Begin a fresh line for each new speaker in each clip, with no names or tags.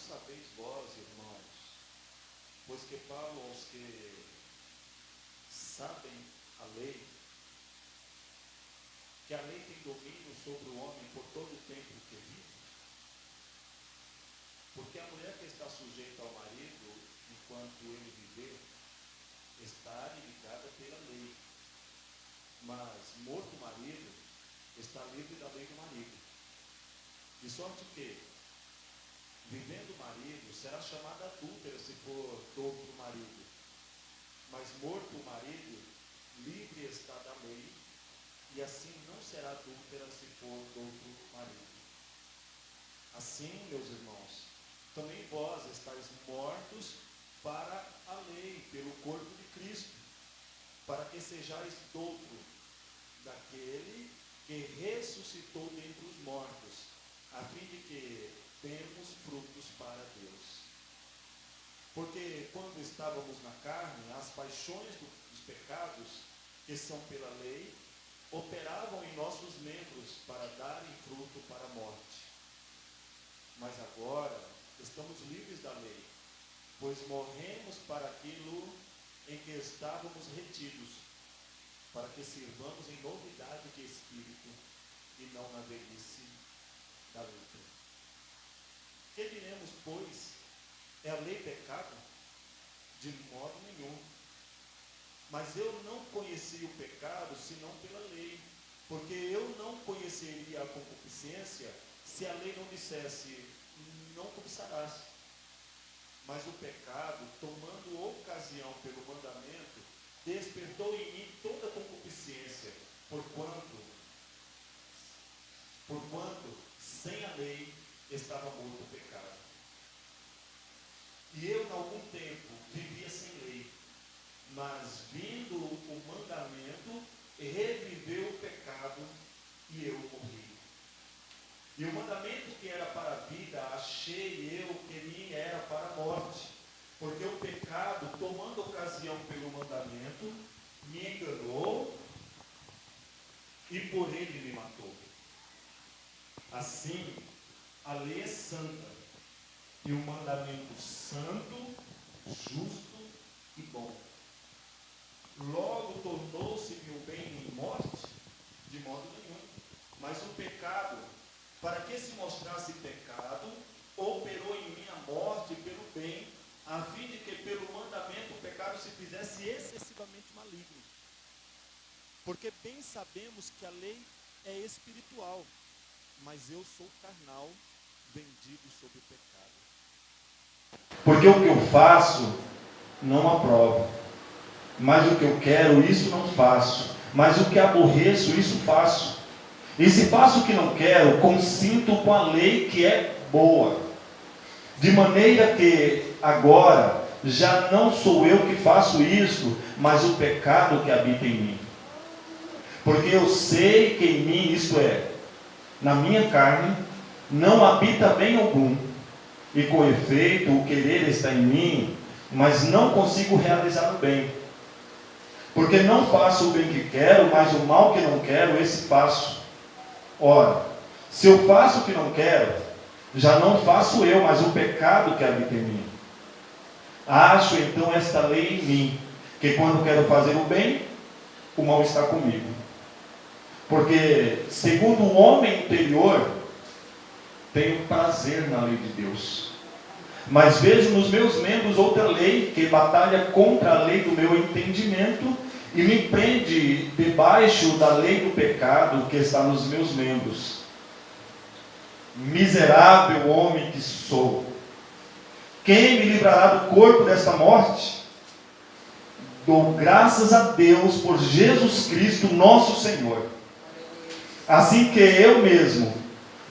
sabeis vós, irmãos, pois que Paulo aos que sabem a lei, que a lei tem domínio sobre o homem por todo o tempo que vive? Porque a mulher que está sujeita ao marido, enquanto ele viver, está ligada pela lei. Mas, morto o marido, está livre da lei do marido. De sorte que, vivendo o marido, será chamada adúltera se for do outro marido. Mas morto o marido, livre está da lei, e assim não será adúltera se for do outro marido. Assim, meus irmãos, também vós estáis mortos para a lei, pelo corpo de Cristo, para que sejais douto daquele que ressuscitou dentre os mortos, a fim de que temos frutos para Deus. Porque quando estávamos na carne, as paixões dos pecados, que são pela lei, operavam em nossos membros para darem fruto para a morte. Mas agora estamos livres da lei, pois morremos para aquilo em que estávamos retidos, para que sirvamos em novidade de espírito e não na velhice da letra. Que diremos, pois? É a lei pecado? De modo nenhum. Mas eu não conheci o pecado senão pela lei, porque eu não conheceria a concupiscência se a lei não dissesse, não cobiçarás. Mas o pecado, tomando ocasião pelo mandamento, despertou em mim toda concupiscência, porquanto sem a lei estava morto o pecado. E eu, em algum tempo, vivia sem lei, mas vindo o mandamento, reviveu o pecado e eu morri. E o mandamento que era para a vida, achei eu que me era para a morte, porque o pecado, tomando ocasião pelo mandamento, me enganou e por ele me matou. Assim, a lei é santa, e o mandamento santo, justo e bom. Logo tornou-se-me o bem em morte? De modo nenhum. Mas o pecado, para que se mostrasse pecado, operou em mim a morte pelo bem, a fim de que pelo mandamento o pecado se fizesse excessivamente maligno. Porque bem sabemos que a lei é espiritual, mas eu sou carnal, vendido sob o pecado. Porque o que eu faço, não aprovo. Mas o que eu quero, isso não faço. Mas o que aborreço, isso faço. E se faço o que não quero, consinto com a lei que é boa. De maneira que agora já não sou eu que faço isso, mas o pecado que habita em mim. Porque eu sei que em mim, isto é, na minha carne, não habita bem algum. E com efeito, o querer está em mim, mas não consigo realizar o bem. Porque não faço o bem que quero, mas o mal que não quero, esse faço. Ora, se eu faço o que não quero, já não faço eu, mas o pecado que habita em mim. Acho então esta lei em mim, que quando quero fazer o bem, o mal está comigo. Porque, segundo o homem interior, tenho prazer na lei de Deus. Mas vejo nos meus membros outra lei, que batalha contra a lei do meu entendimento, e me prende debaixo da lei do pecado que está nos meus membros. Miserável homem que sou! Quem me livrará do corpo desta morte? Dou graças a Deus por Jesus Cristo, nosso Senhor. Assim que eu mesmo,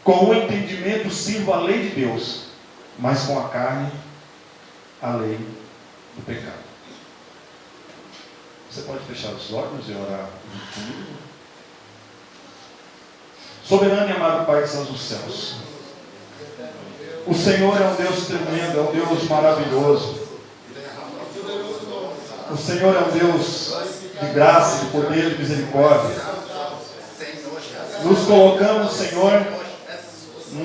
com o entendimento, sirvo a lei de Deus, mas com a carne, a lei do pecado. Você pode fechar os olhos e orar comigo? Soberano e amado Pai que estás nos céus, o Senhor é um Deus tremendo, é um Deus maravilhoso. O Senhor é um Deus de graça, de poder, de misericórdia. Nos colocamos, Senhor,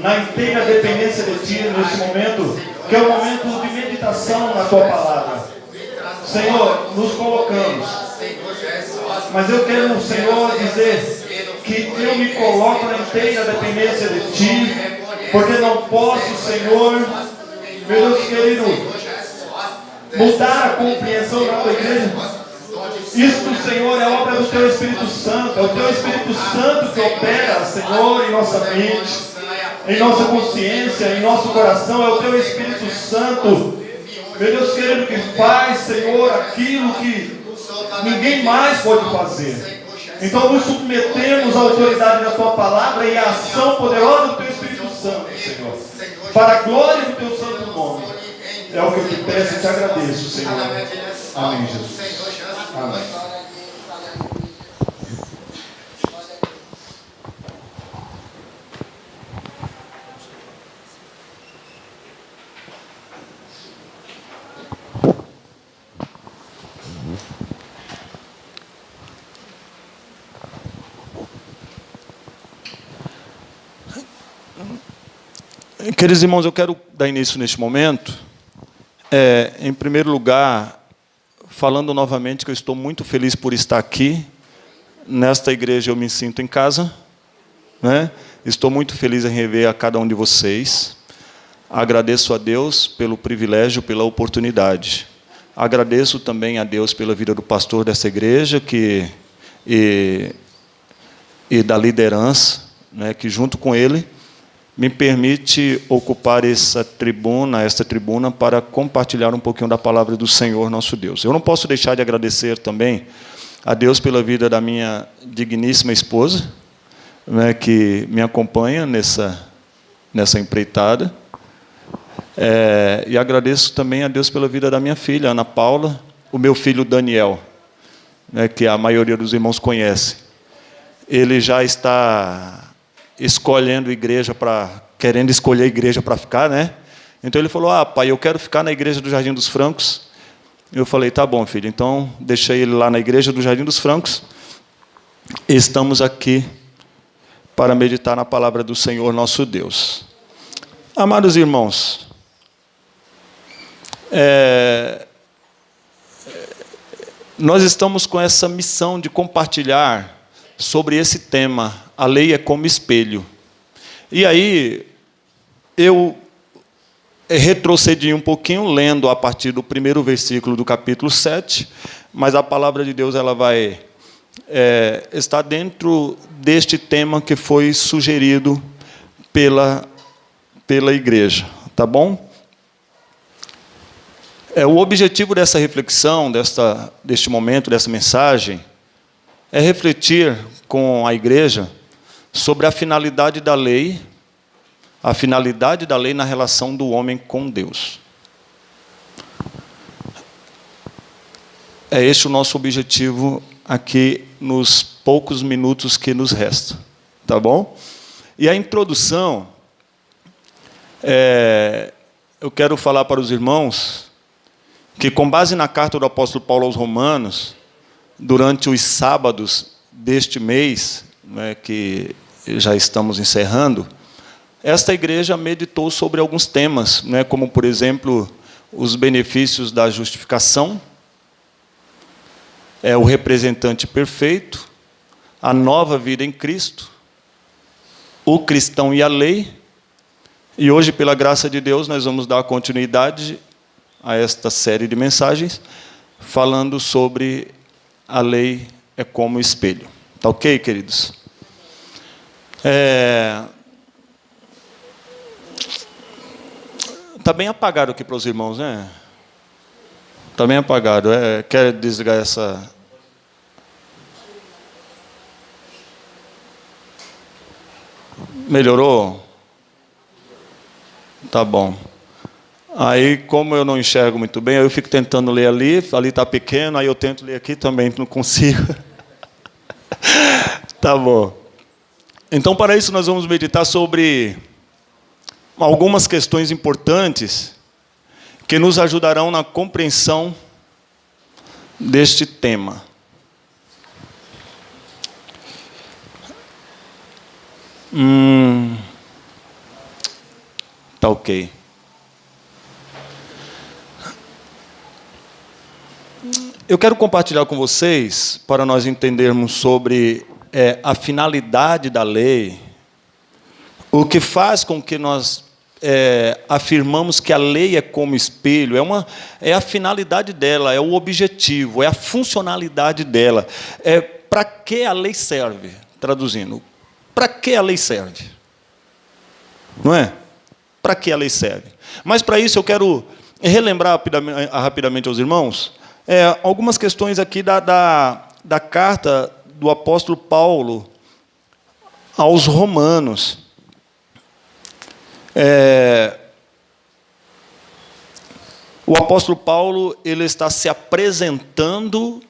na inteira dependência de Ti neste momento, que é o momento de meditação na tua palavra. Senhor, nos colocamos. Mas eu quero, Senhor, dizer que eu me coloco na inteira dependência de Ti, porque não posso, Senhor, meu Deus querido, mudar a compreensão da tua igreja. Isto, Senhor, é obra do Teu Espírito Santo. É o Teu Espírito Santo que opera, Senhor, em nossa mente, em nossa consciência, em nosso coração. É o Teu Espírito Santo, meu Deus querido, que faz, Senhor, aquilo que ninguém mais pode fazer. Então nos submetemos à autoridade da Tua palavra e à ação poderosa do Teu Espírito Santo, Senhor, para a glória do Teu santo nome. É o que eu te peço e te agradeço, Senhor. Amém, Jesus. Amém. Queridos irmãos, eu quero dar início neste momento, em primeiro lugar, falando novamente que eu estou muito feliz por estar aqui. Nesta igreja eu me sinto em casa, né? Estou muito feliz em rever a cada um de vocês. Agradeço a Deus pelo privilégio, pela oportunidade. Agradeço também a Deus pela vida do pastor dessa igreja e da liderança, né, que junto com ele me permite ocupar esta tribuna para compartilhar um pouquinho da palavra do Senhor nosso Deus. Eu não posso deixar de agradecer também a Deus pela vida da minha digníssima esposa, né, que me acompanha nessa empreitada. E agradeço também a Deus pela vida da minha filha, Ana Paula, o meu filho Daniel, né, que a maioria dos irmãos conhece. Ele já está querendo escolher a igreja para ficar, né? Então ele falou: pai, eu quero ficar na igreja do Jardim dos Francos. Eu falei: tá bom, filho. Então deixei ele lá na igreja do Jardim dos Francos. Estamos aqui para meditar na palavra do Senhor nosso Deus. Amados irmãos, nós estamos com essa missão de compartilhar sobre esse tema: a lei é como espelho. E aí, eu retrocedi um pouquinho, lendo a partir do primeiro versículo do capítulo 7, mas a palavra de Deus ela vai estar dentro deste tema que foi sugerido pela igreja. Tá bom? O objetivo dessa reflexão, deste momento, dessa mensagem, é refletir com a igreja sobre a finalidade da lei na relação do homem com Deus. É este o nosso objetivo aqui nos poucos minutos que nos restam, tá bom? E a introdução, eu quero falar para os irmãos que, com base na carta do apóstolo Paulo aos Romanos, durante os sábados deste mês, né, que já estamos encerrando, esta igreja meditou sobre alguns temas, né, como, por exemplo, os benefícios da justificação, o representante perfeito, a nova vida em Cristo, o cristão e a lei. E hoje, pela graça de Deus, nós vamos dar continuidade a esta série de mensagens, falando sobre a lei é como espelho. Tá ok, queridos? Está bem apagado aqui para os irmãos, né? Está bem apagado. Quer desligar essa... Melhorou? Tá bom. Aí, como eu não enxergo muito bem, eu fico tentando ler ali está pequeno, aí eu tento ler aqui também, não consigo. Tá bom. Então, para isso, nós vamos meditar sobre algumas questões importantes que nos ajudarão na compreensão deste tema. Tá ok.
Eu quero compartilhar com vocês, para nós entendermos sobre a finalidade da lei, o que faz com que nós afirmamos que a lei é como espelho, é a finalidade dela, é o objetivo, é a funcionalidade dela. Para que a lei serve? Traduzindo, para que a lei serve? Não é? Para que a lei serve? Mas, para isso, eu quero relembrar rapidamente aos irmãos algumas questões aqui da carta do apóstolo Paulo aos Romanos. O apóstolo Paulo ele está se apresentando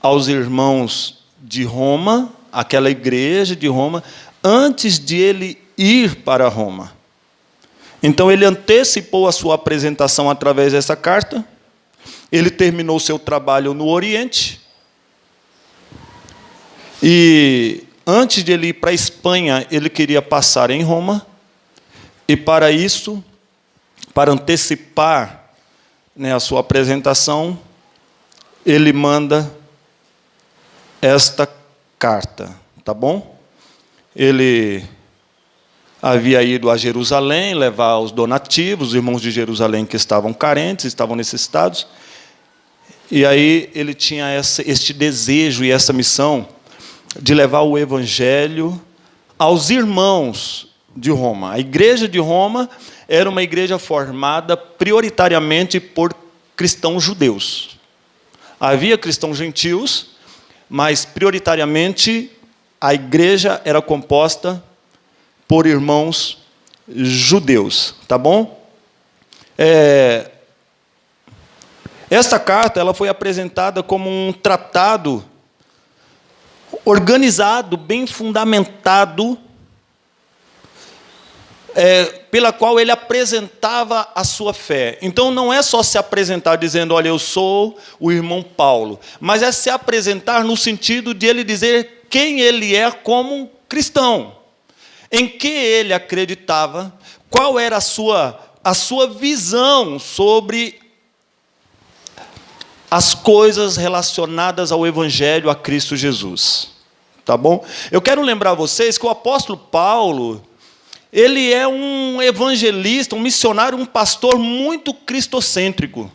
aos irmãos de Roma, aquela igreja de Roma, antes de ele ir para Roma. Então, ele antecipou a sua apresentação através dessa carta. Ele terminou seu trabalho no Oriente. E, antes de ele ir para a Espanha, ele queria passar em Roma. E, para isso, para antecipar a sua apresentação, ele manda esta carta. Tá bom? Ele havia ido a Jerusalém levar os donativos, os irmãos de Jerusalém que estavam carentes, estavam necessitados. E aí ele tinha este desejo e essa missão de levar o evangelho aos irmãos de Roma. A igreja de Roma era uma igreja formada prioritariamente por cristãos judeus. Havia cristãos gentios, mas prioritariamente a igreja era composta por irmãos judeus, tá bom? Esta carta ela foi apresentada como um tratado organizado, bem fundamentado, pela qual ele apresentava a sua fé. Então, não é só se apresentar dizendo, olha, eu sou o irmão Paulo, mas é se apresentar no sentido de ele dizer quem ele é como cristão, em que ele acreditava, qual era a sua visão sobre as coisas relacionadas ao Evangelho, a Cristo Jesus. Tá bom? Eu quero lembrar vocês que o apóstolo Paulo, ele é um evangelista, um missionário, um pastor muito cristocêntrico.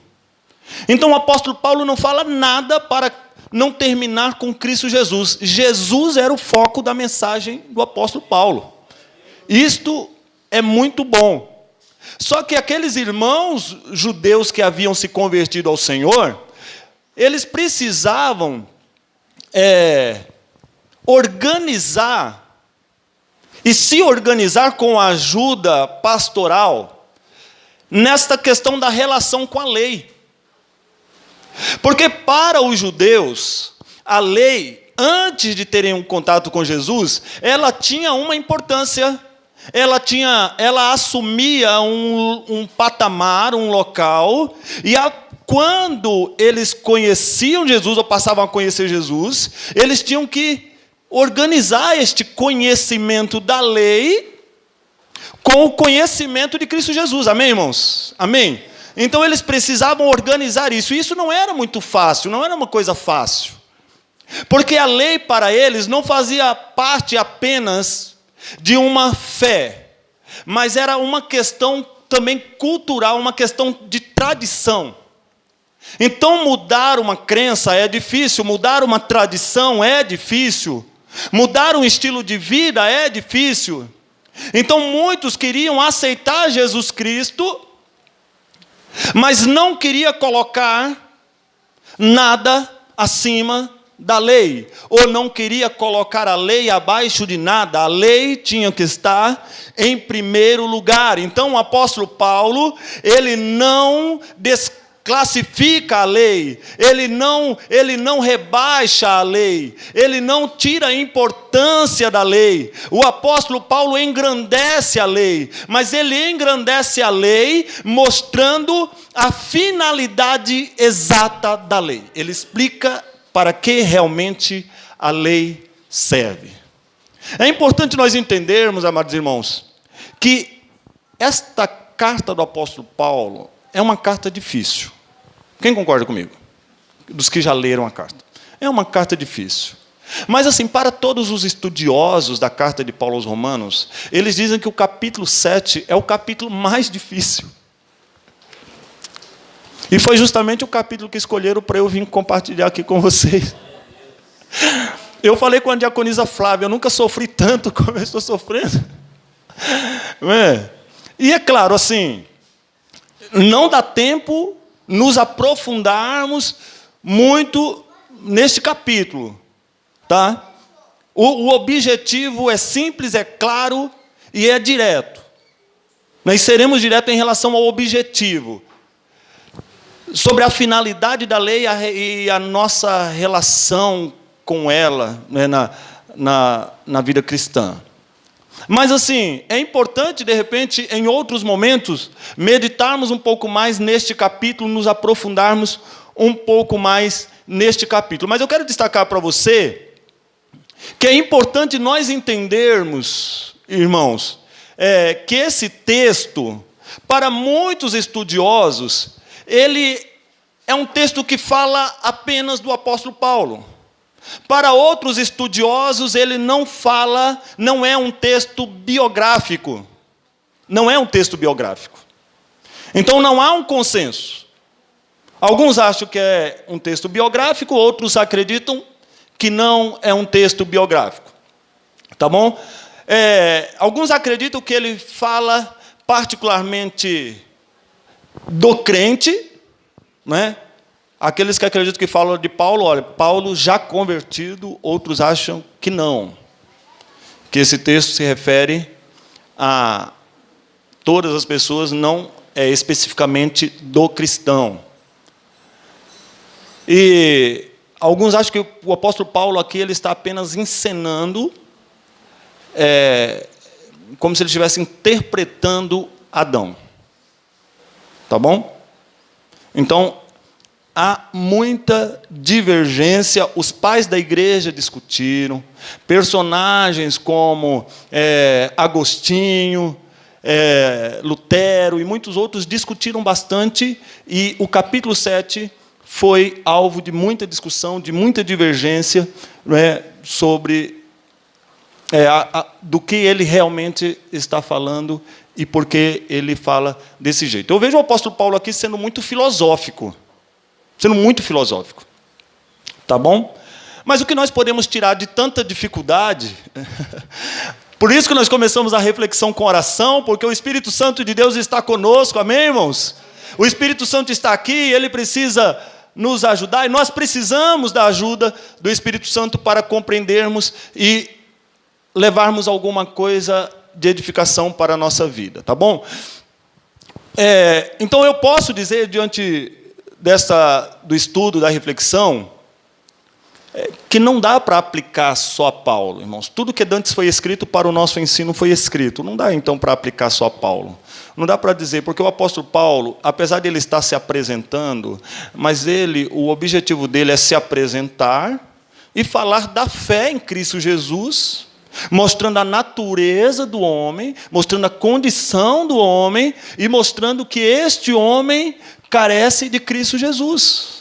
Então, o apóstolo Paulo não fala nada para não terminar com Cristo Jesus. Jesus era o foco da mensagem do apóstolo Paulo. Isto é muito bom. Só que aqueles irmãos judeus que haviam se convertido ao Senhor, eles precisavam organizar e se organizar com a ajuda pastoral nesta questão da relação com a lei. Porque para os judeus, a lei, antes de terem um contato com Jesus, ela tinha uma importância, ela assumia um patamar, um local, e quando eles conheciam Jesus, ou passavam a conhecer Jesus, eles tinham que organizar este conhecimento da lei com o conhecimento de Cristo Jesus. Amém, irmãos? Amém? Então, eles precisavam organizar isso. Isso não era muito fácil, não era uma coisa fácil. Porque a lei, para eles, não fazia parte apenas de uma fé, mas era uma questão também cultural, uma questão de tradição. Então, mudar uma crença é difícil, mudar uma tradição é difícil, mudar um estilo de vida é difícil. Então, muitos queriam aceitar Jesus Cristo, mas não queria colocar nada acima da lei, ou não queria colocar a lei abaixo de nada. A lei tinha que estar em primeiro lugar. Então, o apóstolo Paulo, ele não desclassifica a lei, ele não rebaixa a lei, ele não tira a importância da lei. O apóstolo Paulo engrandece a lei, mas ele engrandece a lei mostrando a finalidade exata da lei. Ele explica para que realmente a lei serve. É importante nós entendermos, amados irmãos, que esta carta do apóstolo Paulo é uma carta difícil. Quem concorda comigo? dos que já leram a carta. É uma carta difícil. Mas, assim, para todos os estudiosos da carta de Paulo aos Romanos, eles dizem que o capítulo 7 é o capítulo mais difícil. E foi justamente o capítulo que escolheram para eu vir compartilhar aqui com vocês. Eu falei com a diaconisa Flávia, eu nunca sofri tanto como eu estou sofrendo. E é claro, assim, não dá tempo nos aprofundarmos muito neste capítulo. Tá? O objetivo é simples, é claro e é direto. Nós seremos diretos em relação ao objetivo. Sobre a finalidade da lei e a nossa relação com ela, né, na vida cristã. Mas, assim, é importante, de repente, em outros momentos, meditarmos um pouco mais neste capítulo, nos aprofundarmos um pouco mais neste capítulo. Mas eu quero destacar para você que é importante nós entendermos, irmãos, que esse texto, para muitos estudiosos, ele é um texto que fala apenas do apóstolo Paulo. Para outros estudiosos, ele não fala, não é um texto biográfico. Não é um texto biográfico. Então não há um consenso. Alguns acham que é um texto biográfico, outros acreditam que não é um texto biográfico. Tá bom? Alguns acreditam que ele fala particularmente do crente, né? Aqueles que acreditam que falam de Paulo, olha, Paulo já convertido, outros acham que não. Que esse texto se refere a todas as pessoas, não é especificamente do cristão. E alguns acham que o apóstolo Paulo aqui ele está apenas encenando, como se ele estivesse interpretando Adão. Tá bom? Então, há muita divergência. Os pais da igreja discutiram. Personagens como Agostinho, Lutero e muitos outros discutiram bastante. E o capítulo 7 foi alvo de muita discussão, de muita divergência, né, sobre do que ele realmente está falando e por que ele fala desse jeito. Eu vejo o apóstolo Paulo aqui sendo muito filosófico. Tá bom? Mas o que nós podemos tirar de tanta dificuldade... Por isso que nós começamos a reflexão com oração, porque o Espírito Santo de Deus está conosco, amém, irmãos? O Espírito Santo está aqui, ele precisa nos ajudar, e nós precisamos da ajuda do Espírito Santo para compreendermos e levarmos alguma coisa de edificação para a nossa vida, tá bom? Então eu posso dizer, diante do estudo, da reflexão, que não dá para aplicar só a Paulo, irmãos. Tudo que antes foi escrito para o nosso ensino foi escrito. Não dá, então, para aplicar só a Paulo. Não dá para dizer, porque o apóstolo Paulo, apesar de ele estar se apresentando, mas o objetivo dele é se apresentar e falar da fé em Cristo Jesus, mostrando a natureza do homem, mostrando a condição do homem e mostrando que este homem carece de Cristo Jesus.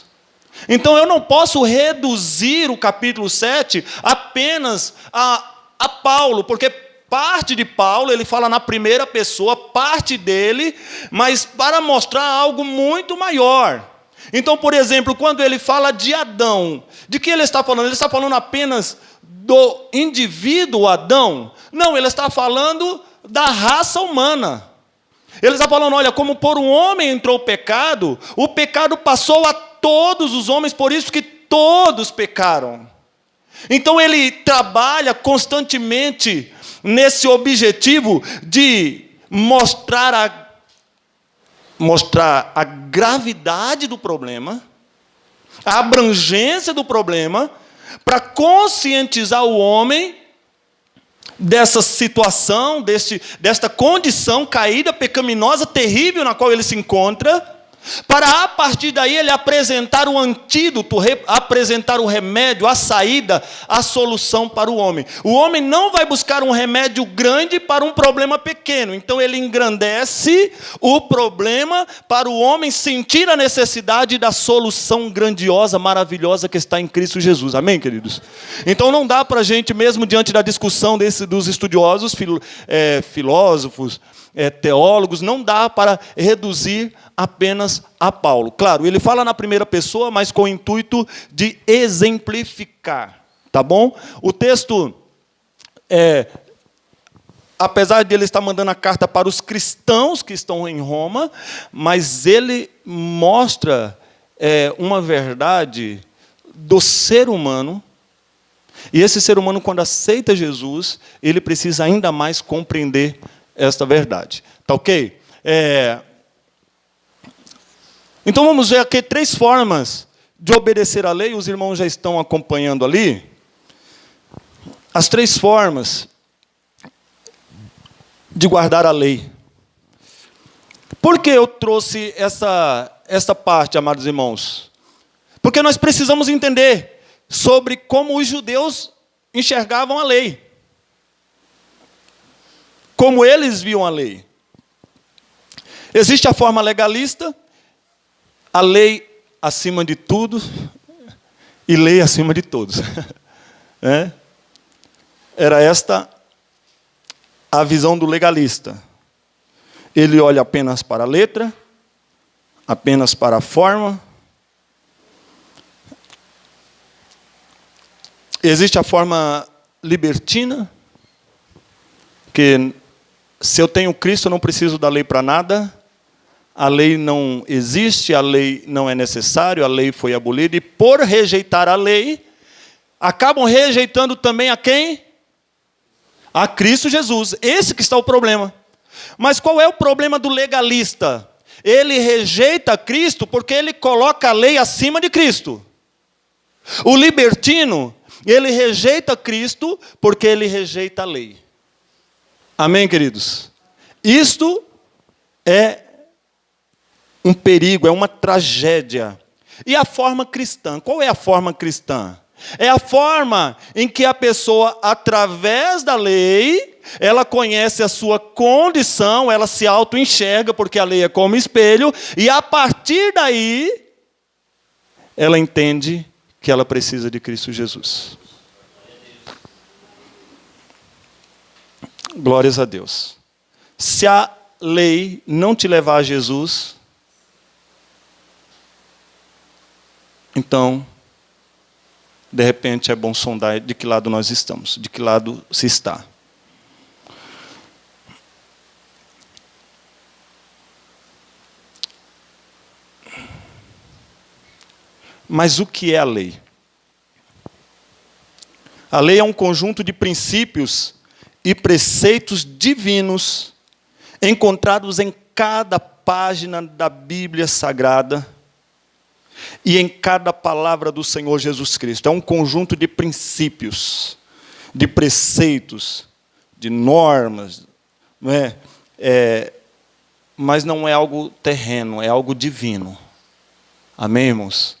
Então, eu não posso reduzir o capítulo 7 apenas a Paulo, porque parte de Paulo, ele fala na primeira pessoa, parte dele, mas para mostrar algo muito maior. Então, por exemplo, quando ele fala de Adão, de que ele está falando? Ele está falando apenas do indivíduo Adão? Não, ele está falando da raça humana. Ele está falando, olha, como por um homem entrou o pecado passou a todos os homens, por isso que todos pecaram. Então ele trabalha constantemente nesse objetivo de mostrar a gravidade do problema, a abrangência do problema, para conscientizar o homem dessa situação, desta condição caída, pecaminosa, terrível na qual ele se encontra, para a partir daí ele apresentar o antídoto, apresentar o remédio, a saída, a solução para o homem. O homem não vai buscar um remédio grande para um problema pequeno, então ele engrandece o problema para o homem sentir a necessidade da solução grandiosa, maravilhosa que está em Cristo Jesus. Amém, queridos? Então não dá para a gente, mesmo diante da discussão dos estudiosos, filósofos, teólogos, não dá para reduzir apenas a Paulo. Claro, ele fala na primeira pessoa, mas com o intuito de exemplificar, tá bom? O texto, apesar de ele estar mandando a carta para os cristãos que estão em Roma, mas ele mostra uma verdade do ser humano, e esse ser humano, quando aceita Jesus, ele precisa ainda mais compreender esta verdade. Tá ok? Então vamos ver aqui 3 formas de obedecer à lei. Os irmãos já estão acompanhando ali. As 3 formas de guardar a lei. Por que eu trouxe essa parte, amados irmãos? Porque nós precisamos entender sobre como os judeus enxergavam a lei. Como eles viam a lei. Existe a forma legalista, a lei acima de tudo e lei acima de todos. Era esta a visão do legalista. Ele olha apenas para a letra, apenas para a forma. Existe a forma libertina, que se eu tenho Cristo, eu não preciso da lei para nada. A lei não existe, a lei não é necessária, a lei foi abolida. E por rejeitar a lei, acabam rejeitando também a quem? A Cristo Jesus. Esse que está o problema. Mas qual é o problema do legalista? Ele rejeita Cristo porque ele coloca a lei acima de Cristo. O libertino, ele rejeita Cristo porque ele rejeita a lei. Amém, queridos? Isto é um perigo, é uma tragédia. E a forma cristã? Qual é a forma cristã? É a forma em que a pessoa, através da lei, ela conhece a sua condição, ela se auto-enxerga, porque a lei é como espelho, e a partir daí, ela entende que ela precisa de Cristo Jesus. Glórias a Deus. Se a lei não te levar a Jesus, então, de repente, é bom sondar de que lado nós estamos, de que lado se está. Mas o que é a lei? A lei é um conjunto de princípios e preceitos divinos encontrados em cada página da Bíblia Sagrada e em cada palavra do Senhor Jesus Cristo. É um conjunto de princípios, de preceitos, de normas, não é? Mas não é algo terreno, é algo divino. Amém, irmãos?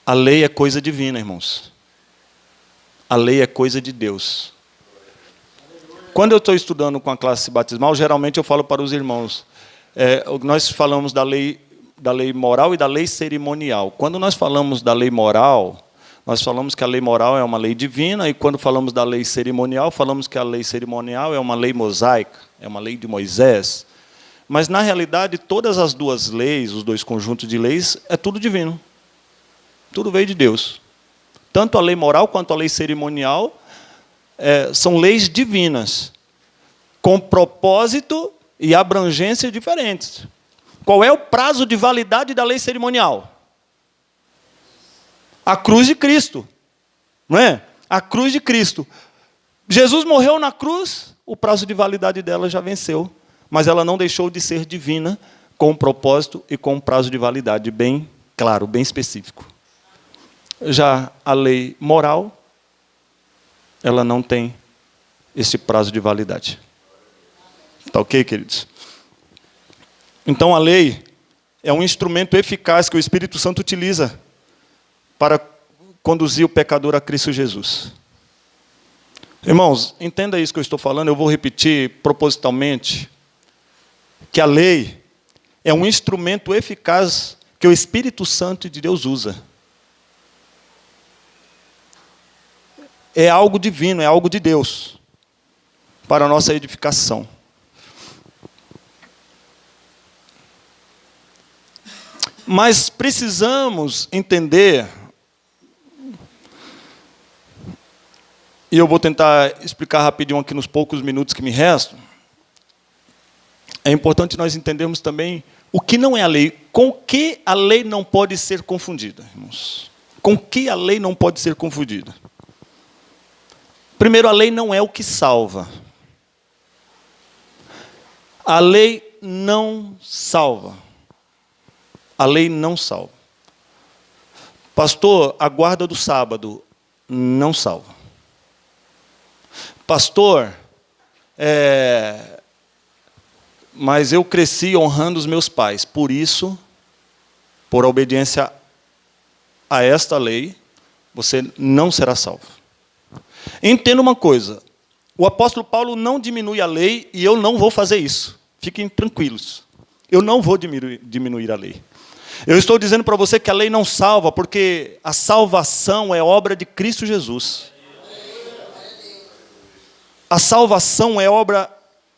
A lei é coisa divina, irmãos. A lei é coisa de Deus. Quando eu estou estudando com a classe batismal, geralmente eu falo para os irmãos, nós falamos da lei moral e da lei cerimonial. Quando nós falamos da lei moral, nós falamos que a lei moral é uma lei divina, e quando falamos da lei cerimonial, falamos que a lei cerimonial é uma lei mosaica, é uma lei de Moisés. Mas, na realidade, todas as duas leis, os dois conjuntos de leis, é tudo divino. Tudo veio de Deus. Tanto a lei moral quanto a lei cerimonial são leis divinas, com propósito e abrangência diferentes. Qual é o prazo de validade da lei cerimonial? A cruz de Cristo. Não é? A cruz de Cristo. Jesus morreu na cruz, o prazo de validade dela já venceu, mas ela não deixou de ser divina, com um propósito e com um prazo de validade bem claro, bem específico. Já a lei moral, ela não tem esse prazo de validade. Tá ok, queridos? Então a lei, é um instrumento eficaz que o Espírito Santo utiliza para conduzir o pecador a Cristo Jesus. Irmãos, entenda isso que eu estou falando, eu vou repetir propositalmente, que a lei é um instrumento eficaz que o Espírito Santo de Deus usa. É algo divino, é algo de Deus, para a nossa edificação. Mas precisamos entender, e eu vou tentar explicar rapidinho aqui nos poucos minutos que me restam, é importante nós entendermos também o que não é a lei, com que a lei não pode ser confundida, irmãos. Com que a lei não pode ser confundida? Primeiro, a lei não é o que salva. A lei não salva. A lei não salva. Pastor, a guarda do sábado não salva. Pastor, mas eu cresci honrando os meus pais. Por isso, por obediência a esta lei, você não será salvo. Entenda uma coisa. O apóstolo Paulo não diminui a lei e eu não vou fazer isso. Fiquem tranquilos. Eu não vou diminuir a lei. Eu estou dizendo para você que a lei não salva, porque a salvação é obra de Cristo Jesus. A salvação é obra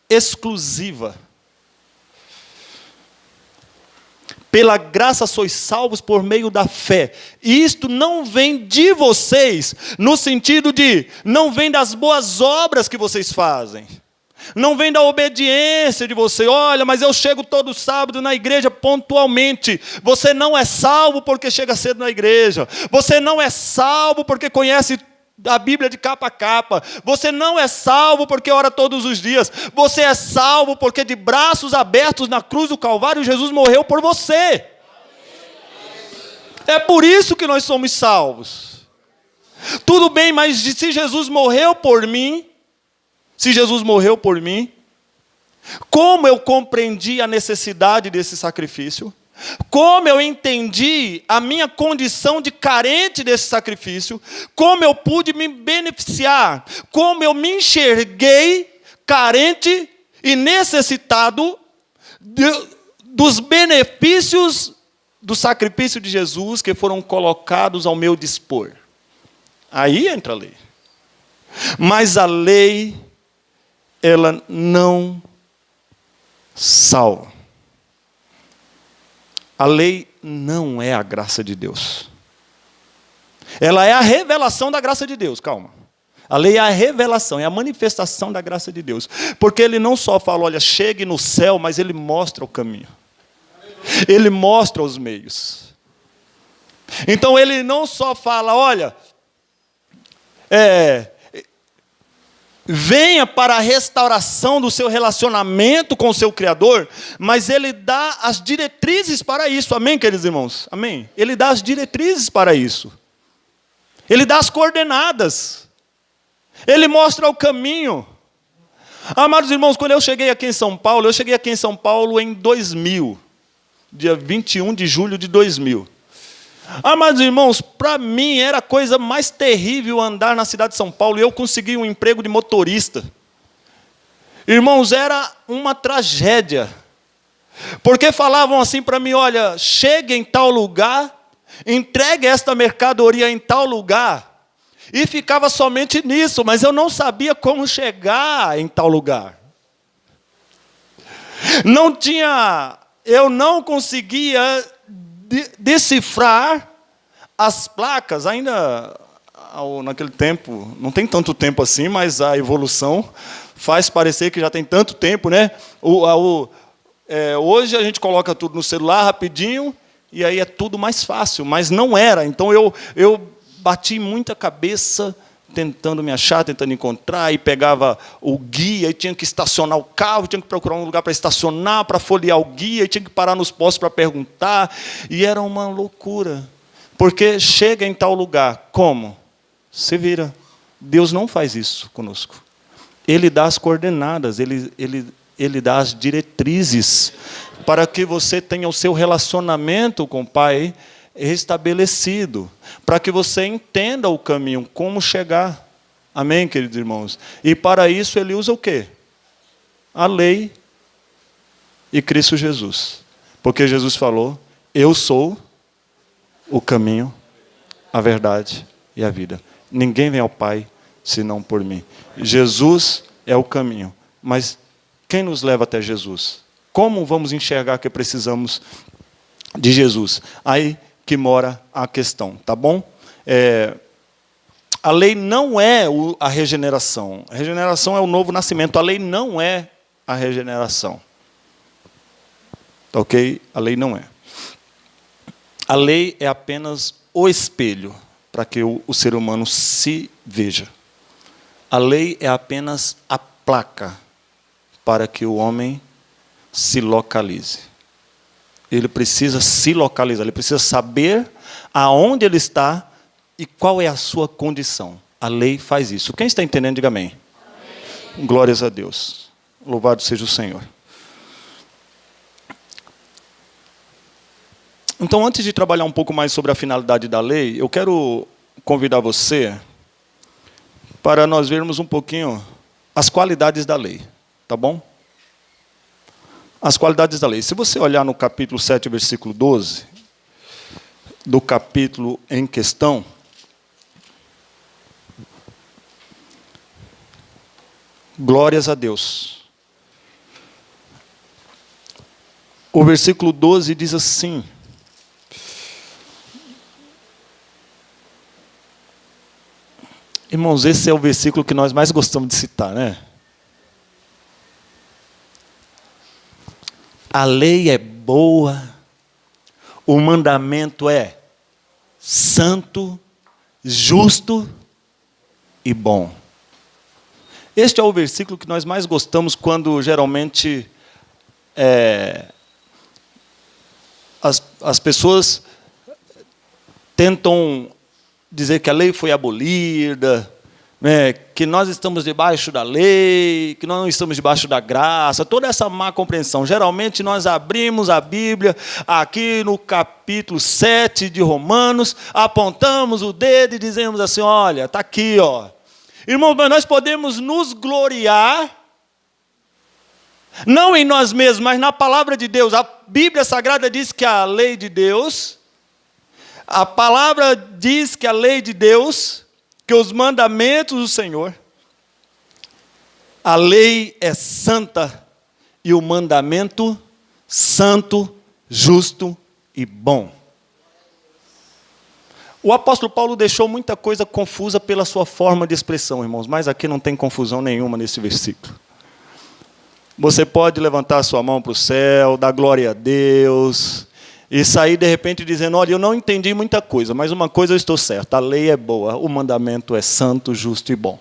exclusiva. Pela graça sois salvos por meio da fé. E isto não vem de vocês, no sentido de, não vem das boas obras que vocês fazem. Não vem da obediência de você. Olha, mas eu chego todo sábado na igreja pontualmente. Você não é salvo porque chega cedo na igreja. Você não é salvo porque conhece a Bíblia de capa a capa. Você não é salvo porque ora todos os dias. Você é salvo porque de braços abertos na cruz do Calvário, Jesus morreu por você. É por isso que nós somos salvos. Tudo bem, mas se Jesus morreu por mim, como eu compreendi a necessidade desse sacrifício, como eu entendi a minha condição de carente desse sacrifício, como eu pude me beneficiar, como eu me enxerguei carente e necessitado dos benefícios do sacrifício de Jesus que foram colocados ao meu dispor. Aí entra a lei. Mas a lei, ela não salva. A lei não é a graça de Deus. Ela é a revelação da graça de Deus, calma. A lei é a revelação, é a manifestação da graça de Deus. Porque ele não só fala, olha, chegue no céu, mas ele mostra o caminho. Ele mostra os meios. Então ele não só fala, olha, venha para a restauração do seu relacionamento com o seu Criador, mas ele dá as diretrizes para isso. Amém, queridos irmãos? Amém? Ele dá as diretrizes para isso. Ele dá as coordenadas. Ele mostra o caminho. Amados irmãos, quando eu cheguei aqui em São Paulo, em 2000, dia 21 de julho de 2000. Amados irmãos, para mim era a coisa mais terrível andar na cidade de São Paulo, e eu consegui um emprego de motorista. Irmãos, era uma tragédia, porque falavam assim para mim, olha, chegue em tal lugar, entregue esta mercadoria em tal lugar, e ficava somente nisso, mas eu não sabia como chegar em tal lugar. Eu não conseguia decifrar as placas, ainda naquele tempo, não tem tanto tempo assim, mas a evolução faz parecer que já tem tanto tempo, né? Hoje a gente coloca tudo no celular rapidinho, e aí é tudo mais fácil, mas não era. Então eu bati muita cabeça, tentando me achar, tentando encontrar, e pegava o guia, e tinha que estacionar o carro, tinha que procurar um lugar para estacionar, para folhear o guia, e tinha que parar nos postos para perguntar, e era uma loucura, porque chega em tal lugar, como? Se vira. Deus não faz isso conosco. Ele dá as coordenadas, ele Ele dá as diretrizes para que você tenha o seu relacionamento com o Pai restabelecido, para que você entenda o caminho, como chegar. Amém, queridos irmãos? E para isso ele usa o quê? A lei e Cristo Jesus. Porque Jesus falou, eu sou o caminho, a verdade e a vida. Ninguém vem ao Pai senão por mim. Jesus é o caminho. Mas quem nos leva até Jesus? Como vamos enxergar que precisamos de Jesus? Aí que mora a questão, tá bom? A lei não é a regeneração. A regeneração é o novo nascimento. A lei não é a regeneração. Ok? A lei não é. A lei é apenas o espelho para que o ser humano se veja. A lei é apenas a placa para que o homem se localize. Ele precisa se localizar, ele precisa saber aonde ele está e qual é a sua condição. A lei faz isso. Quem está entendendo, diga amém. Amém. Glórias a Deus. Louvado seja o Senhor. Então, antes de trabalhar um pouco mais sobre a finalidade da lei, eu quero convidar você para nós vermos um pouquinho as qualidades da lei. Tá bom? As qualidades da lei. Se você olhar no capítulo 7, versículo 12, do capítulo em questão, glórias a Deus. O versículo 12 diz assim: irmãos, esse é o versículo que nós mais gostamos de citar, né? A lei é boa, o mandamento é santo, justo e bom. Este é o versículo que nós mais gostamos quando geralmente as pessoas tentam dizer que a lei foi abolida, né, que nós estamos debaixo da lei, que nós não estamos debaixo da graça, toda essa má compreensão. Geralmente nós abrimos a Bíblia aqui no capítulo 7 de Romanos, apontamos o dedo e dizemos assim, olha, está aqui, ó. Irmãos, mas nós podemos nos gloriar, não em nós mesmos, mas na palavra de Deus. A Bíblia Sagrada diz que a lei de Deus, a palavra diz que a lei de Deus, que os mandamentos do Senhor, a lei é santa e o mandamento santo, justo e bom. O apóstolo Paulo deixou muita coisa confusa pela sua forma de expressão, irmãos, mas aqui não tem confusão nenhuma nesse versículo. Você pode levantar a sua mão para o céu, dar glória a Deus, e sair de repente dizendo, olha, eu não entendi muita coisa, mas uma coisa eu estou certo, a lei é boa, o mandamento é santo, justo e bom.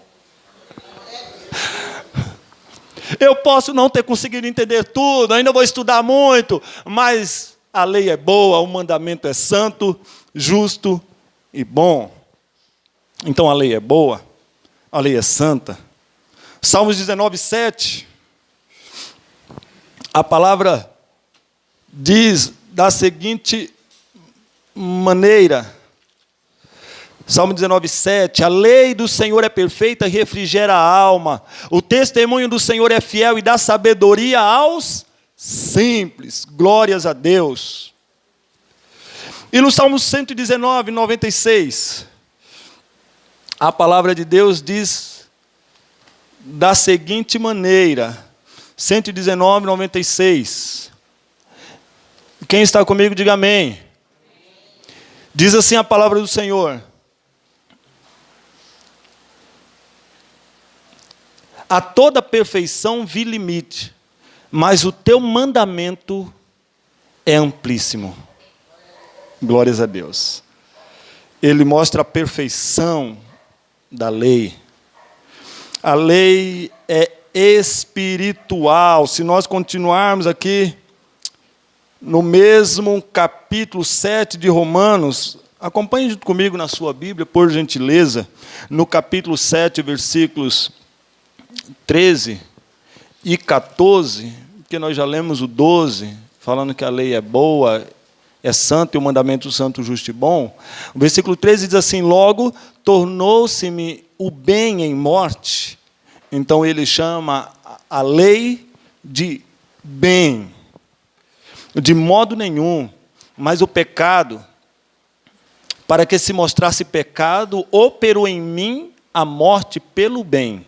Eu posso não ter conseguido entender tudo, ainda vou estudar muito, mas a lei é boa, o mandamento é santo, justo e bom. Então a lei é boa, a lei é santa. Salmos 19, 7, a palavra diz da seguinte maneira, Salmo 19, 7, a lei do Senhor é perfeita e refrigera a alma, o testemunho do Senhor é fiel e dá sabedoria aos simples, glórias a Deus. E no Salmo 119, 96, a palavra de Deus diz da seguinte maneira, 119, 96, quem está comigo, diga amém. Diz assim a palavra do Senhor: a toda perfeição vi limite, mas o teu mandamento é amplíssimo. Glórias a Deus. Ele mostra a perfeição da lei. A lei é espiritual. Se nós continuarmos aqui no mesmo capítulo 7 de Romanos, acompanhe junto comigo na sua Bíblia, por gentileza, no capítulo 7, versículos 13 e 14, porque nós já lemos o 12, falando que a lei é boa, é santa, e o mandamento santo, justo e bom. O versículo 13 diz assim: logo, tornou-se-me o bem em morte. Então ele chama a lei de bem. De modo nenhum, mas o pecado, para que se mostrasse pecado, operou em mim a morte pelo bem.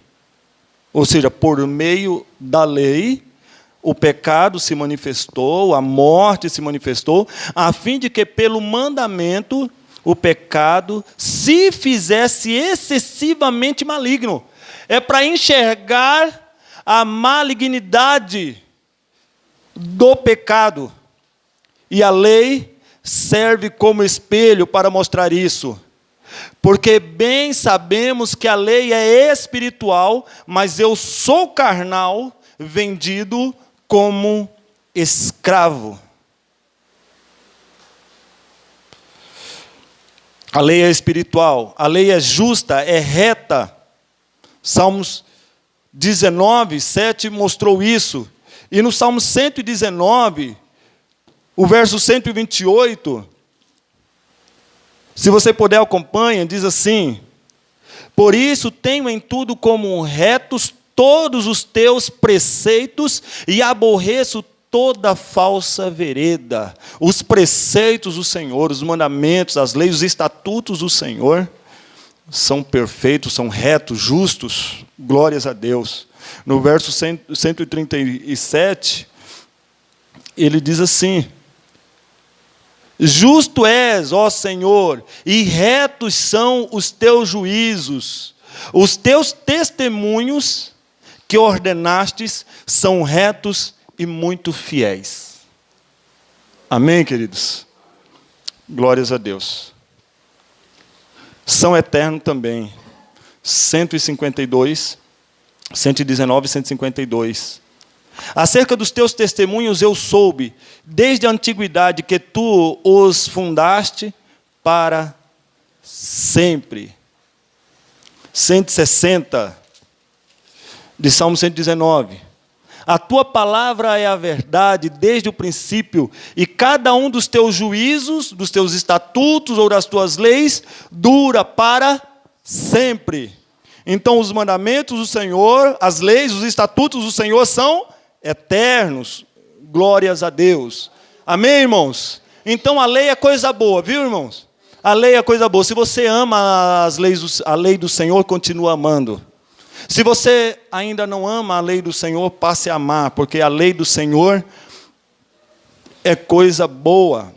Ou seja, por meio da lei, o pecado se manifestou, a morte se manifestou, a fim de que pelo mandamento o pecado se fizesse excessivamente maligno. É para enxergar a malignidade do pecado. E a lei serve como espelho para mostrar isso. Porque bem sabemos que a lei é espiritual, mas eu sou carnal, vendido como escravo. A lei é espiritual, a lei é justa, é reta. Salmos 19, 7 mostrou isso. E no Salmo 119, o verso 128, se você puder acompanha, diz assim: por isso tenho em tudo como retos todos os teus preceitos e aborreço toda falsa vereda. Os preceitos do Senhor, os mandamentos, as leis, os estatutos do Senhor são perfeitos, são retos, justos. Glórias a Deus. No verso 137, ele diz assim: justo és, ó Senhor, e retos são os teus juízos. Os teus testemunhos que ordenastes são retos e muito fiéis. Amém, queridos? Glórias a Deus. São eternos também. 152, 119 e 152. Acerca dos teus testemunhos eu soube, desde a antiguidade, que tu os fundaste para sempre. 160, de Salmo 119. A tua palavra é a verdade desde o princípio, e cada um dos teus juízos, dos teus estatutos ou das tuas leis, dura para sempre. Então os mandamentos do Senhor, as leis, os estatutos do Senhor são eternos. Glórias a Deus. Amém, irmãos? Então a lei é coisa boa, viu, irmãos? A lei é coisa boa. Se você ama as leis, a lei do Senhor, continua amando. Se você ainda não ama a lei do Senhor, passe a amar, porque a lei do Senhor é coisa boa,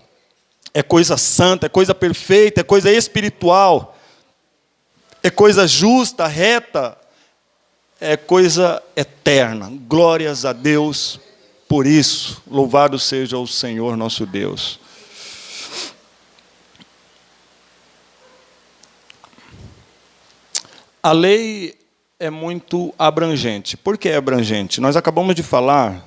é coisa santa, é coisa perfeita, é coisa espiritual, é coisa justa, reta, é coisa eterna. Glórias a Deus por isso. Louvado seja o Senhor nosso Deus. A lei é muito abrangente. Por que é abrangente? Nós acabamos de falar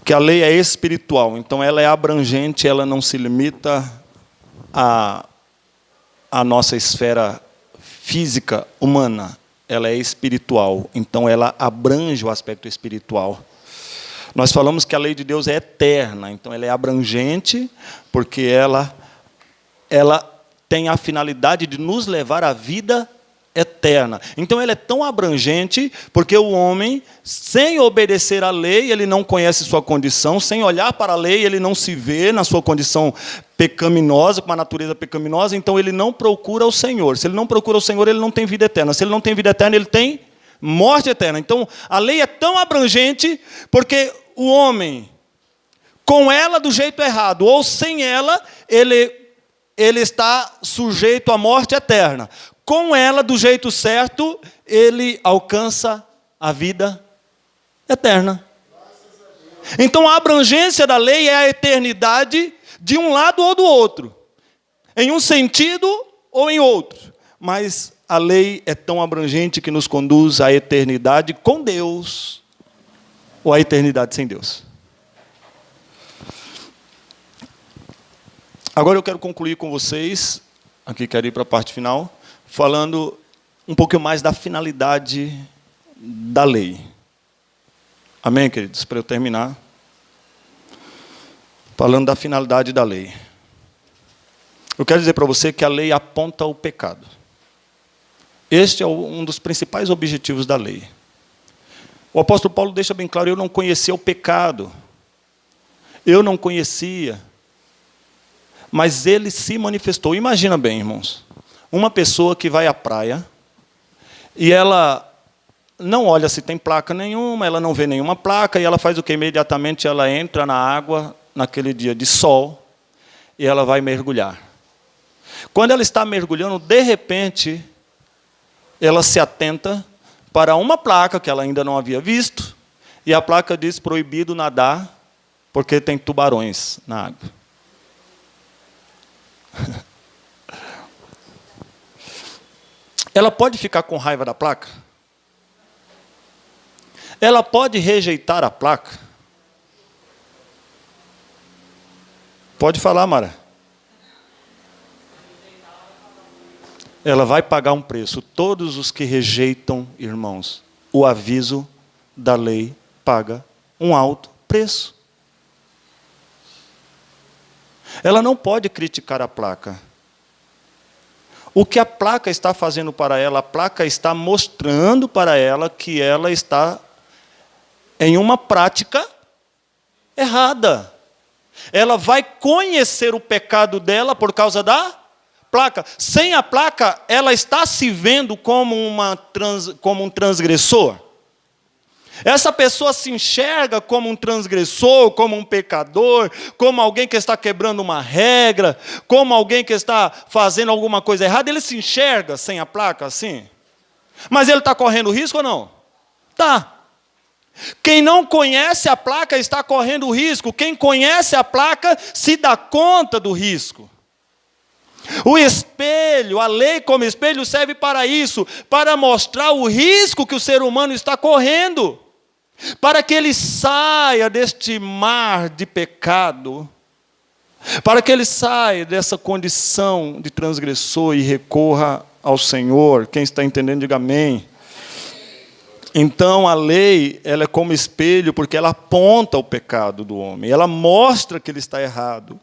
que a lei é espiritual, então ela é abrangente, ela não se limita à nossa esfera física, humana. Ela é espiritual, então ela abrange o aspecto espiritual. Nós falamos que a lei de Deus é eterna, então ela é abrangente, porque ela tem a finalidade de nos levar à vida eterna. Então ela é tão abrangente, porque o homem, sem obedecer à lei, ele não conhece sua condição, sem olhar para a lei, ele não se vê na sua condição pecaminosa, com uma natureza pecaminosa, então ele não procura o Senhor. Se ele não procura o Senhor, ele não tem vida eterna. Se ele não tem vida eterna, ele tem morte eterna. Então a lei é tão abrangente, porque o homem, com ela do jeito errado, ou sem ela, ele está sujeito à morte eterna. Com ela, do jeito certo, ele alcança a vida eterna. Então, a abrangência da lei é a eternidade de um lado ou do outro. Em um sentido ou em outro. Mas a lei é tão abrangente que nos conduz à eternidade com Deus ou à eternidade sem Deus. Agora eu quero concluir com vocês, aqui quero ir para a parte final, falando um pouquinho mais da finalidade da lei. Amém, queridos? Para eu terminar, falando da finalidade da lei. Eu quero dizer para você que a lei aponta o pecado. Este é um dos principais objetivos da lei. O apóstolo Paulo deixa bem claro, eu não conhecia o pecado. Eu não conhecia. Mas ele se manifestou. Imagina bem, irmãos. Uma pessoa que vai à praia e ela não olha se tem placa nenhuma, ela não vê nenhuma placa, e ela faz o que? Imediatamente ela entra na água, naquele dia de sol, e ela vai mergulhar. Quando ela está mergulhando, de repente, ela se atenta para uma placa que ela ainda não havia visto, e a placa diz proibido nadar, porque tem tubarões na água. Ela pode ficar com raiva da placa? Ela pode rejeitar a placa? Pode falar, Mara. Ela vai pagar um preço. Todos os que rejeitam, irmãos, o aviso da lei paga um alto preço. Ela não pode criticar a placa. O que a placa está fazendo para ela? A placa está mostrando para ela que ela está em uma prática errada. Ela vai conhecer o pecado dela por causa da placa. Sem a placa, ela está se vendo como um transgressor. Essa pessoa se enxerga como um transgressor, como um pecador, como alguém que está quebrando uma regra, como alguém que está fazendo alguma coisa errada. Ele se enxerga sem a placa assim. Mas ele está correndo risco ou não? Está. Quem não conhece a placa está correndo risco. Quem conhece a placa se dá conta do risco. O espelho, a lei como espelho serve para isso, para mostrar o risco que o ser humano está correndo, para que ele saia deste mar de pecado, para que ele saia dessa condição de transgressor e recorra ao Senhor. Quem está entendendo, diga amém. Então, a lei, ela é como espelho, porque ela aponta o pecado do homem. Ela mostra que ele está errado.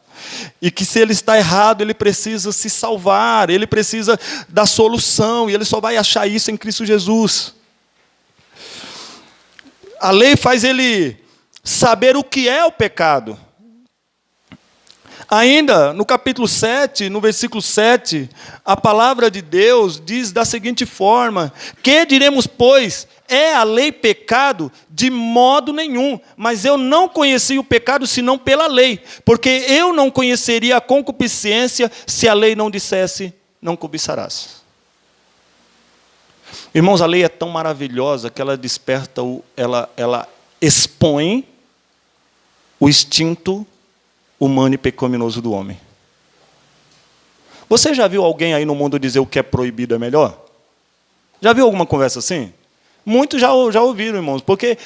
E que se ele está errado, ele precisa se salvar. Ele precisa da solução. E ele só vai achar isso em Cristo Jesus. A lei faz ele saber o que é o pecado. Ainda, no capítulo 7, no versículo 7, a palavra de Deus diz da seguinte forma: que diremos, pois, é a lei pecado? De modo nenhum, mas eu não conheci o pecado senão pela lei, porque eu não conheceria a concupiscência se a lei não dissesse, não cobiçarás. Irmãos, a lei é tão maravilhosa que ela desperta, ela expõe o instinto humano e pecaminoso do homem. Você já viu alguém aí no mundo dizer o que é proibido é melhor? Já viu alguma conversa assim? Muitos já ouviram, irmãos, porque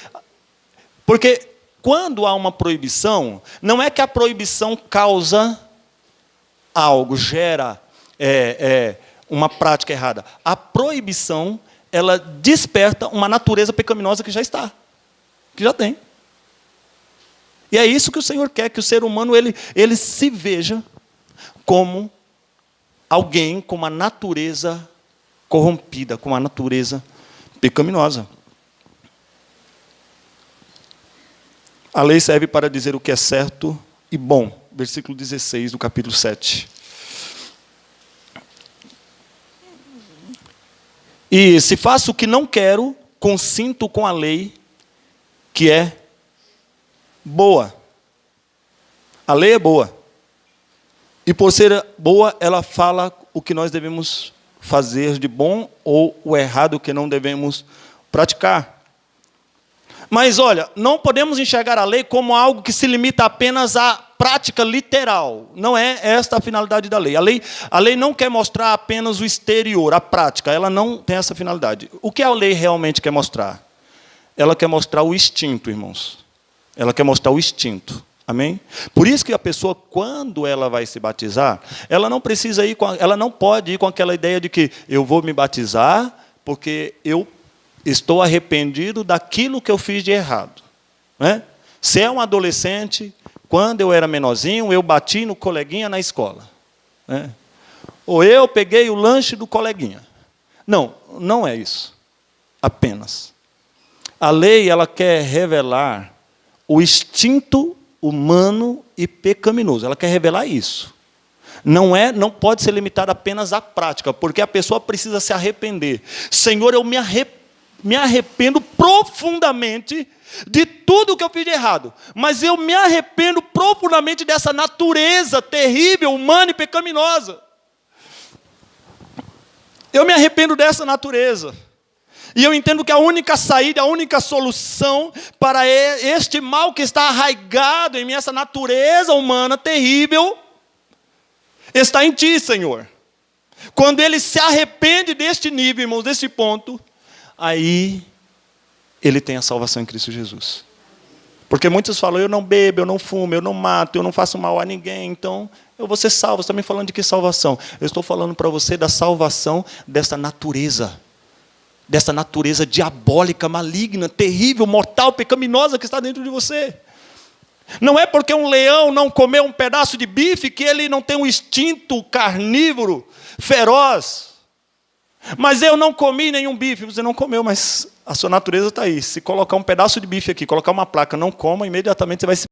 quando há uma proibição, não é que a proibição causa algo, gera uma prática errada. A proibição, ela desperta uma natureza pecaminosa que já está, que já tem. E é isso que o Senhor quer, que o ser humano ele se veja como alguém com uma natureza corrompida, com uma natureza pecaminosa. A lei serve para dizer o que é certo e bom. Versículo 16 do capítulo 7. E se faço o que não quero, consinto com a lei, que é boa. A lei é boa. E por ser boa, ela fala o que nós devemos fazer de bom ou o errado que não devemos praticar. Mas olha, não podemos enxergar a lei como algo que se limita apenas à prática literal. Não é esta a finalidade da lei. A lei não quer mostrar apenas o exterior, a prática. Ela não tem essa finalidade. O que a lei realmente quer mostrar? Ela quer mostrar o instinto, irmãos. Ela quer mostrar o instinto. Amém? Por isso que a pessoa, quando ela vai se batizar, ela não precisa ir ela não pode ir com aquela ideia de que eu vou me batizar porque eu estou arrependido daquilo que eu fiz de errado. né? Se é um adolescente, quando eu era menorzinho, eu bati no coleguinha na escola, né? Ou eu peguei o lanche do coleguinha. Não, não é isso. Apenas. A lei, ela quer revelar o instinto humano e pecaminoso. Ela quer revelar isso. Não pode ser limitada apenas à prática, porque a pessoa precisa se arrepender. Senhor, eu me arrependo profundamente de tudo que eu fiz de errado, mas eu me arrependo profundamente dessa natureza terrível, humana e pecaminosa. Eu me arrependo dessa natureza. E eu entendo que a única saída, a única solução para este mal que está arraigado em mim, essa natureza humana terrível, está em Ti, Senhor. Quando ele se arrepende deste nível, irmãos, deste ponto, aí ele tem a salvação em Cristo Jesus. Porque muitos falam, eu não bebo, eu não fumo, eu não mato, eu não faço mal a ninguém, então eu vou ser salvo. Você está me falando de que salvação? Eu estou falando para você da salvação dessa natureza diabólica, maligna, terrível, mortal, pecaminosa que está dentro de você. Não é porque um leão não comeu um pedaço de bife que ele não tem um instinto carnívoro, feroz. Mas eu não comi nenhum bife. Você não comeu, mas a sua natureza está aí. Se colocar um pedaço de bife aqui, colocar uma placa, não coma, imediatamente você vai se